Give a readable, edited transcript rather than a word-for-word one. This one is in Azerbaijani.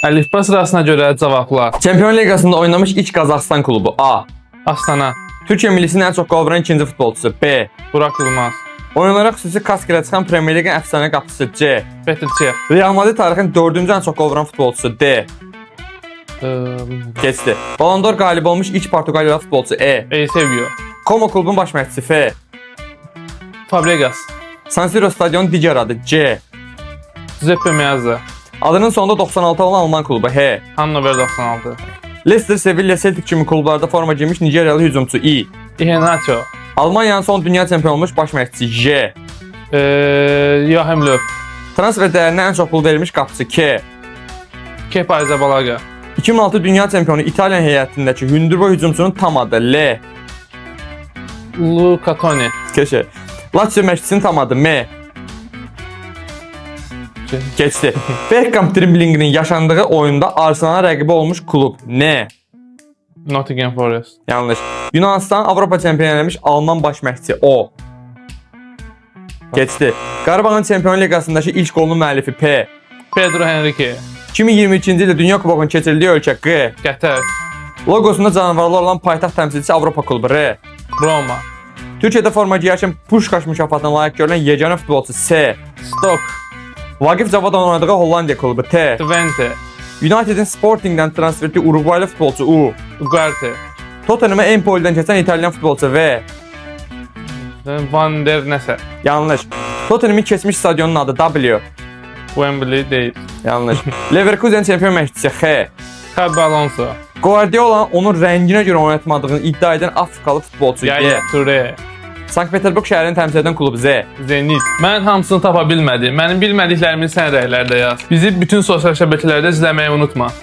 Əlifba sırasına görə cavablar. Çempionlar Liqasında oynamış ilk Qazaxıstan klubu A. Astana, Türkiyə millisinin ən çox qol vuran ikinci futbolçusu B. Burak Yılmaz, Oyunlara xüsusi kask ilə çıxan Premier Liqin əfsanə qapıçısı C. Petr Cech, Real Madrid tarixinin 4-cü ən çox qol vuran futbolçusu D. Keçdi. Ballon d'Or qalibi olmuş ilk Portuqaliyalı futbolçu E. Eusebio, Como klubun baş məşqçisi F. Fabregas, San Siro stadionun digər adı C. Giuseppe Meazza, Adının sonunda 96 olan Alman klubu H. Hannover 96, Leicester, Sevilla, Celtic kimi klublarda forma giymiş Nigeriyalı hücumçu I. Iheanacho, Almaniyanın son dünya çempionu olmuş baş məşqçisi J. Joachim Löw, Transfer dəyərinə ən çox pul verilmiş qapıçı K. Kepa Arrizabalaga, 2006 dünya çempionu İtalyan heyətindəki hündürboy hücumçunun tam adı L. Luca Toni, Keçə. Lazio məşqçisinin tam adı M. Keçdi. Beckham driblinginin yaşandığı oyunda Arsenal'a rəqibi olmuş klub N. Nottingham Forest, Yanlış. Yunanistan Avropa çempionu eləmiş Alman baş məşqçisi O. Keçdi. Qarabağın Çempionlar Liqasındakı ilk qolunun müəllifi P. Pedro Henrique, 2022-ci ildə Dünya Kubokunun keçirildiyi ölkə Q. Qatar, Logosunda canavarlar olan paytaxt təmsilçisi Avropa klubu R. Roma, Türkiyədə forma giyərkən Puşkaş mükafatına layiq görülən yeganə futbolçu S. Stoke, Vaqif Cavadovun oynadığı Hollandiya klubu T. Twente, United'in Sporting'dən transfer etdiyi Uruguaylı futbolçu U. Ugarte, Tottenham'a Empoli'dən keçən İtalyan futbolçu V. Van der Nese, Yanlış. Tottenham'in keçmiş stadionunun adı W. Wembley değil, Yanlış. Leverkusen çempion məşqçisi X. Xabi Alonso, Guardiola onun rənginə görə oynatmadığını iddia edən Afrikalı futbolçu G. Yaya Toure, Sankt-Peterburg şəhərini təmsil edən klub Z. Zenit. Mən hamısını tapa bilmədim. Mənim bilmədiklərimi sən rəylərdə yaz. Bizi bütün sosial şəbəkələrdə izləməyi unutma.